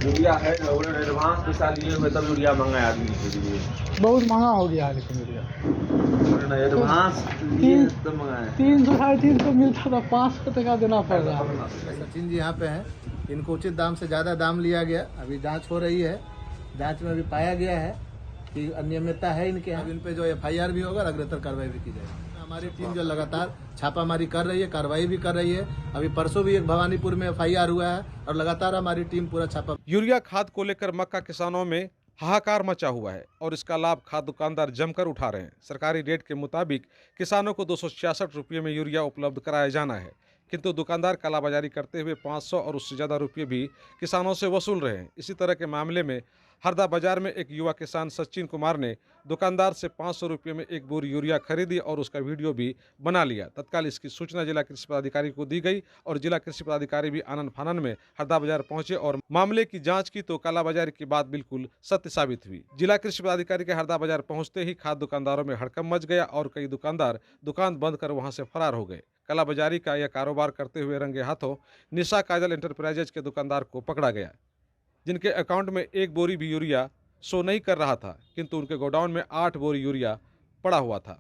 Urea है advance पैसा लिए हुए तब यूरिया मंगाया आदमी के लिए। बहुत महंगा हो गया है लेकिन यूरिया एडवांस लिए तब मंगाया। 300 350 मिलता था, 500 टका देना पड़ रहा है। सचिन जी यहाँ पे हैं, इनको उचित दाम से ज़्यादा दाम लिया गया। अभी जांच हो रही है, जांच में अभी पाया गया है कि अनियमितता है इनके यहाँ। इन पे जो FIR भी होगा, अग्रेतर कार्रवाई भी की जाएगी। हमारी टीम जो लगातार छापामारी कर रही है, कार्रवाई भी कर रही है। अभी परसों भी एक भवानीपुर में FIR हुआ है और लगातार हमारी टीम पूरा छापा। यूरिया खाद को लेकर मक्का किसानों में हाहाकार मचा हुआ है और इसका लाभ खाद दुकानदार जमकर उठा रहे हैं। सरकारी रेट के मुताबिक किसानों को 266 रुपये में यूरिया उपलब्ध कराया जाना है, किंतु दुकानदार कालाबाजारी करते हुए 500 और उससे ज़्यादा रुपये भी किसानों से वसूल रहे हैं। इसी तरह के मामले में हरदा बाजार में एक युवा किसान सचिन कुमार ने दुकानदार से 500 रुपये में एक बोरी यूरिया खरीदी और उसका वीडियो भी बना लिया। तत्काल इसकी सूचना जिला कृषि पदाधिकारी को दी गई और जिला कृषि पदाधिकारी भी आनन फानन में हरदा बाजार पहुंचे और मामले की जांच की तो कालाबाजारी की बात बिल्कुल सत्य साबित हुई। जिला कृषि पदाधिकारी के हरदा बाजार पहुंचते ही खाद दुकानदारों में हड़कंप मच गया और कई दुकानदार दुकान बंद कर वहां से फरार हो गए। कालाबाजारी का यह कारोबार करते हुए रंगे हाथों निशा काजल एंटरप्राइजेज के दुकानदार को पकड़ा गया, जिनके अकाउंट में एक बोरी भी यूरिया शो नहीं कर रहा था, किंतु उनके गोडाउन में 8 बोरी यूरिया पड़ा हुआ था।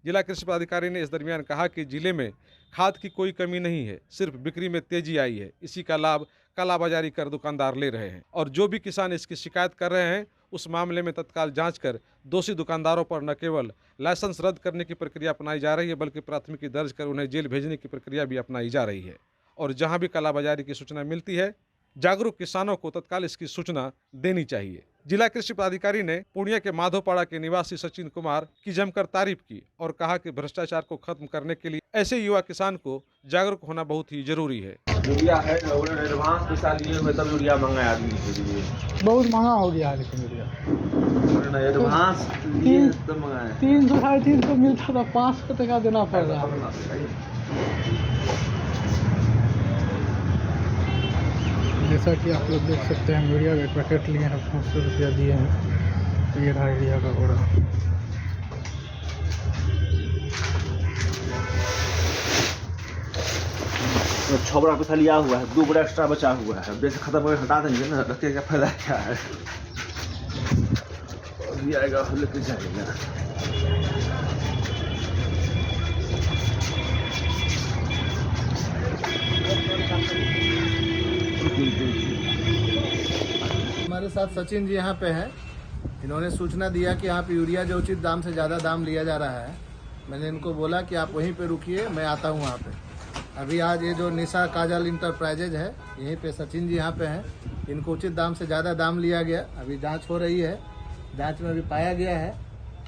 जिला कृषि पदाधिकारी ने इस दरमियान कहा कि जिले में खाद की कोई कमी नहीं है, सिर्फ बिक्री में तेजी आई है। इसी का लाभ कालाबाजारी कर दुकानदार ले रहे हैं और जो भी किसान इसकी शिकायत कर रहे हैं उस मामले में तत्काल जांच कर दोषी दुकानदारों पर न केवल लाइसेंस रद्द करने की प्रक्रिया अपनाई जा रही है, बल्कि प्राथमिकी दर्ज कर उन्हें जेल भेजने की प्रक्रिया भी अपनाई जा रही है। और जहां भी कालाबाजारी की सूचना मिलती है, जागरूक किसानों को तत्काल इसकी सूचना देनी चाहिए। जिला कृषि पदाधिकारी ने पूर्णिया के माधोपाड़ा के निवासी सचिन कुमार की जमकर तारीफ की और कहा कि भ्रष्टाचार को खत्म करने के लिए ऐसे युवा किसान को जागरूक होना बहुत ही जरूरी है। यूरिया है एडवांस पैसा लिए हुए तब यूरिया मंगाया आदमी के लिए। बहुत महंगा हो गया है लेकिन यूरिया एडवांस लिए तब मंगाया। 300 350 मिलता था, 500 टका देना पड़ रहा है। जैसा कि आप लोग देख सकते हैं, यूरिया का पैकेट लिए हैं, 500 रुपया दिए हैं। ये रहा यूरिया का बोरा। छोबरा पैसा लिया हुआ है, 2 बोरा एक्स्ट्रा बचा हुआ है। जैसे खत्म हो हटा देंगे ना, रखे का फायदा क्या है। अभी आएगा लेके जाएगा। हमारे साथ सचिन जी यहाँ पे हैं। इन्होंने सूचना दिया कि यहाँ पे यूरिया जो उचित दाम से ज़्यादा दाम लिया जा रहा है। मैंने इनको बोला कि आप वहीं पे रुकिए, मैं आता हूँ वहाँ पे। अभी आज ये जो निशा काजल इंटरप्राइजेज है, यहीं पे सचिन जी यहाँ पे हैं, इनको उचित दाम से ज़्यादा दाम लिया गया। अभी जाँच हो रही है, जाँच में अभी पाया गया है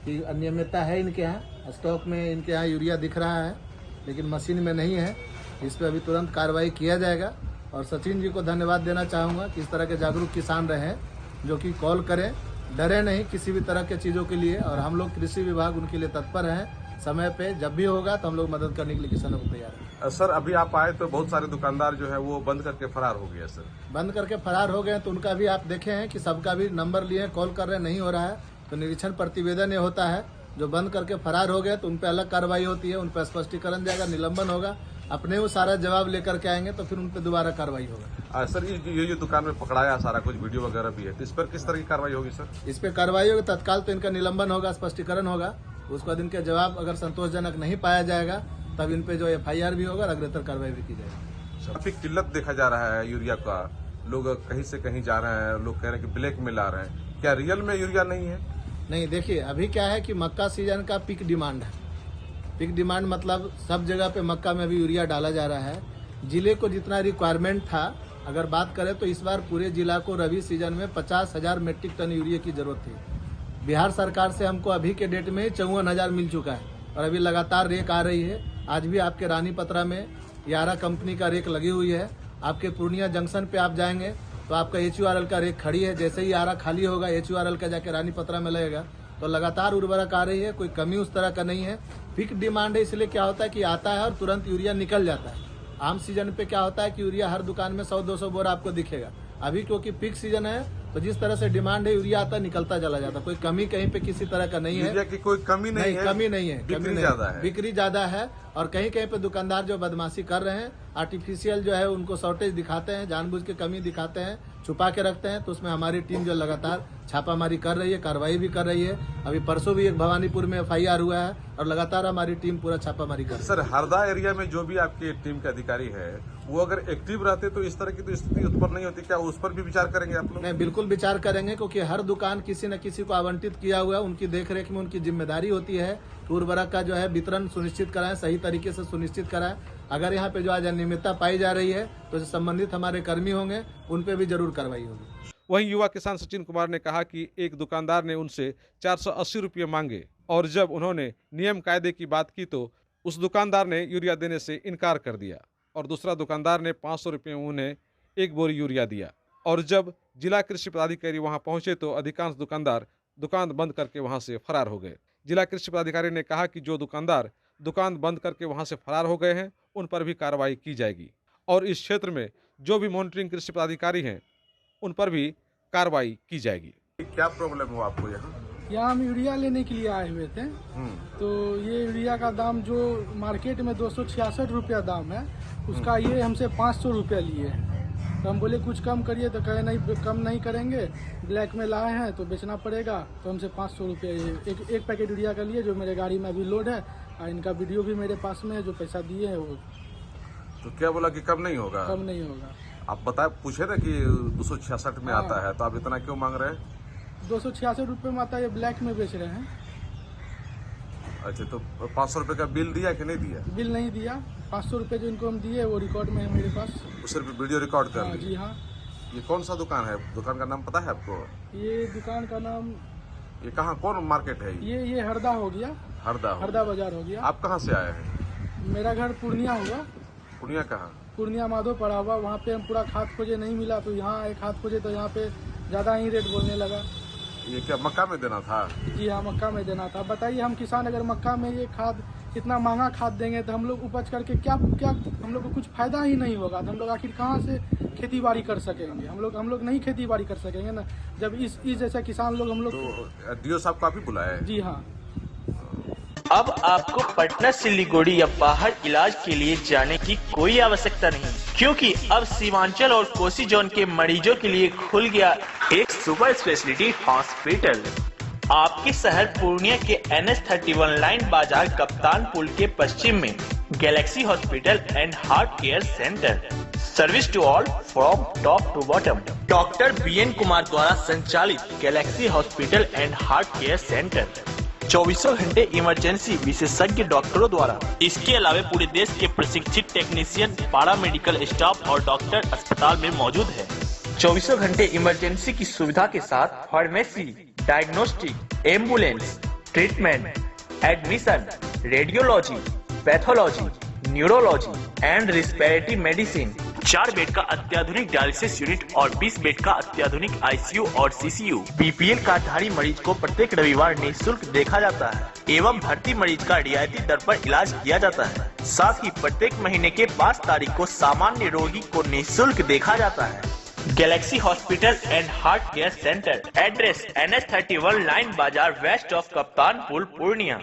कि अनियमितता है इनके यहाँ। स्टॉक में इनके यहाँ यूरिया दिख रहा है लेकिन मशीन में नहीं है। इस पर अभी तुरंत कार्रवाई किया जाएगा। और सचिन जी को धन्यवाद देना चाहूँगा कि इस तरह के जागरूक किसान रहे जो कि कॉल करें, डरे नहीं किसी भी तरह के चीज़ों के लिए। और हम लोग कृषि विभाग उनके लिए तत्पर हैं। समय पे जब भी होगा तो हम लोग मदद करने के लिए किसानों को तैयार हैं। सर, अभी आप आए तो बहुत सारे दुकानदार जो है वो बंद करके फरार हो गए। सर, बंद करके फरार हो गए तो उनका भी आप देखे हैं कि सबका भी नंबर लिए कॉल कर रहे, नहीं हो रहा है तो निरीक्षण प्रतिवेदन ये होता है। जो बंद करके फरार हो गए तो उन पर अलग कार्रवाई होती है, उन पर स्पष्टीकरण जाएगा, निलंबन होगा। अपने वो सारा जवाब लेकर के आएंगे तो फिर उन पर दोबारा कार्रवाई होगा। सर, ये जो दुकान में पकड़ाया सारा कुछ वीडियो वगैरह भी है, तो इस पर किस तरह की कार्रवाई होगी? सर, इस पर कार्रवाई होगी, तत्काल तो इनका निलंबन होगा, स्पष्टीकरण होगा। उसके बाद इनके जवाब अगर संतोषजनक नहीं पाया जाएगा तब इन पे जो FIR भी होगा, अग्रेतर कार्रवाई भी की जाएगी। काफी किल्लत देखा जा रहा है यूरिया का। लोग कहीं से कहीं जा रहे हैं, लोग कह रहे हैं कि ब्लैक में ला रहे हैं। क्या रियल में यूरिया नहीं है? नहीं, देखिए अभी क्या है कि मक्का सीजन का पीक डिमांड है। पीक डिमांड मतलब सब जगह पे मक्का में भी यूरिया डाला जा रहा है। जिले को जितना रिक्वायरमेंट था, अगर बात करें तो इस बार पूरे जिला को रबी सीजन में 50,000 मीट्रिक टन यूरिया की जरूरत थी। बिहार सरकार से हमको अभी के डेट में 54,000 मिल चुका है और अभी लगातार रेक आ रही है। आज भी आपके रानीपत्रा में यारा कंपनी का रेक लगी हुई है। आपके पूर्णिया जंक्शन पे आप जाएंगे तो आपका HURL का रेक खड़ी है। जैसे ही यारा खाली होगा HURL का जाके रानीपत्रा में लगेगा। तो लगातार उर्वरक आ रही है, कोई कमी उस तरह का नहीं है। पीक डिमांड है, इसलिए क्या होता है कि आता है और तुरंत यूरिया निकल जाता है। आम सीजन पे क्या होता है कि यूरिया हर दुकान में 100-200 बोरा आपको दिखेगा। अभी क्योंकि पीक सीजन है तो जिस तरह से डिमांड है यूरिया आता निकलता चला जाता। कोई कमी कहीं पे किसी तरह का नहीं है। यूरिया की कोई कमी नहीं है। कमी नहीं है, बिक्री ज्यादा है। बिक्री ज्यादा है और कहीं कहीं पे दुकानदार जो बदमाशी कर रहे हैं आर्टिफिशियल जो है उनको शॉर्टेज दिखाते हैं, जानबूझ के कमी दिखाते हैं, छुपा के रखते हैं। तो उसमें हमारी टीम जो लगातार छापामारी कर रही है, कार्रवाई भी कर रही है। अभी परसों भी एक भवानीपुर में FIR हुआ है और लगातार हमारी टीम पूरा छापामारी कर रही है। सर, हरदा एरिया में जो भी आपकी टीम के अधिकारी है वो अगर एक्टिव रहते तो इस तरह की तो स्थिति उत्पन्न नहीं होती, क्या उस पर भी विचार करेंगे आप लोग? नहीं, बिल्कुल विचार करेंगे, क्योंकि हर दुकान किसी न किसी को आवंटित किया हुआ है। उनकी देखरेख में उनकी जिम्मेदारी होती है कि उर्वरक का जो है वितरण सुनिश्चित कराएं, सही तरीके से सुनिश्चित कराएं। अगर यहाँ पे जो आज अनियमितता पाई जा रही है तो जो संबंधित हमारे कर्मी होंगे उन पे भी जरूर कार्रवाई होगी। वहीं युवा किसान सचिन कुमार ने कहा कि एक दुकानदार ने उनसे 480 रुपये मांगे और जब उन्होंने नियम कायदे की बात की तो उस दुकानदार ने यूरिया देने से इनकार कर दिया और दूसरा दुकानदार ने 500 रुपये उन्हें एक बोरी यूरिया दिया। और जब जिला कृषि पदाधिकारी वहां पहुंचे तो अधिकांश दुकानदार दुकान बंद करके वहां से फरार हो गए। जिला कृषि पदाधिकारी ने कहा कि जो दुकानदार दुकान बंद करके वहां से फरार हो गए हैं उन पर भी कार्रवाई की जाएगी और इस क्षेत्र में जो भी मॉनिटरिंग कृषि पदाधिकारी हैं उन पर भी कार्रवाई की जाएगी। क्या प्रॉब्लम हुआ आपको यहाँ? यहाँ हम यूरिया लेने के लिए आए हुए थे, तो ये यूरिया का दाम जो मार्केट में 266 रुपया दाम है, उसका ये हमसे 500 रुपया लिए हैं। तो हम बोले कुछ कम करिए, तो कहे नहीं कम नहीं करेंगे, ब्लैक में लाए हैं तो बेचना पड़ेगा। तो हमसे 500 रुपया एक पैकेट यूरिया का लिए, जो मेरे गाड़ी में अभी लोड है और इनका वीडियो भी मेरे पास में है, जो पैसा दिए हैं वो। तो क्या बोला कि कम नहीं होगा? कम नहीं होगा। आप बताए, पूछे ना कि 266 में आता है, तो आप इतना क्यों मांग रहे हैं? 266 रुपये में आता है, ये ब्लैक में बेच रहे हैं। अच्छा, तो 500 रुपये का बिल दिया कि नहीं दिया? बिल नहीं दिया। 500 रुपये जो इनको हम दिए वो रिकॉर्ड में है मेरे पास। सिर्फ वीडियो रिकॉर्ड कर हाँ जी हाँ। ये कौन सा दुकान है? दुकान का नाम पता है आपको? ये दुकान का नाम, ये कहाँ, कौन मार्केट है? ये हरदा हो गया, हरदा बाजार हो गया। आप कहाँ से आए हैं? मेरा घर पूर्णिया हुआ। पूर्णिया कहाँ? पूर्णिया माधो पड़ा हुआ। वहाँ पे हम पूरा खाद खोजे, नहीं मिला, तो यहाँ एक खाद खोजे तो यहाँ पे ज़्यादा ही रेट बोलने लगा। ये क्या मक्का में देना था? जी हाँ, मक्का में देना था। बताइए, हम किसान अगर मक्का में ये खाद इतना महंगा खाद देंगे तो हम लोग उपज करके क्या हम लोग को कुछ फायदा ही नहीं होगा। तो हम लोग आखिर कहाँ से खेती बाड़ी कर सकेंगे? हम लोग नहीं खेती बाड़ी कर सकेंगे ना, जब इस जैसा किसान लोग हम लोग। तो DO साहब काफी बुलाया है? जी हाँ। अब आपको पटना, सिलीगुड़ी या बाहर इलाज के लिए जाने की कोई आवश्यकता नहीं, क्योंकि अब सीमांचल और कोसी जोन के मरीजों के लिए खुल गया एक सुपर स्पेशलिटी हॉस्पिटल। आपके शहर पूर्णिया के NH31 लाइन बाजार कप्तान पुल के पश्चिम में galaxy hospital and heart care centre. Service to all from top to bottom. Doctor BN Kumar द्वारा संचालित galaxy hospital and heart care centre 24 घंटे इमरजेंसी विशेषज्ञ डॉक्टरों द्वारा। इसके अलावा पूरे देश के प्रशिक्षित टेक्नीशियन, पारा मेडिकल स्टाफ और डॉक्टर अस्पताल में मौजूद है। 24 घंटे इमरजेंसी की सुविधा के साथ pharmacy, diagnostic, ambulance, treatment, admission, radiology, pathology, neurology and respiratory medicine. 4 bed का अत्याधुनिक डायलिसिस यूनिट और 20 बेड का अत्याधुनिक ICU और CCU। BPL कार्डधारी मरीज को प्रत्येक रविवार निःशुल्क देखा जाता है एवं भर्ती मरीज का रियायती दर पर इलाज किया जाता है। साथ ही प्रत्येक महीने के 5 तारीख को सामान्य रोगी को निःशुल्क देखा जाता है। Galaxy hospital and heart care centre, address NH31 line बाजार वेस्ट ऑफ कप्तान पुल, पूर्णिया।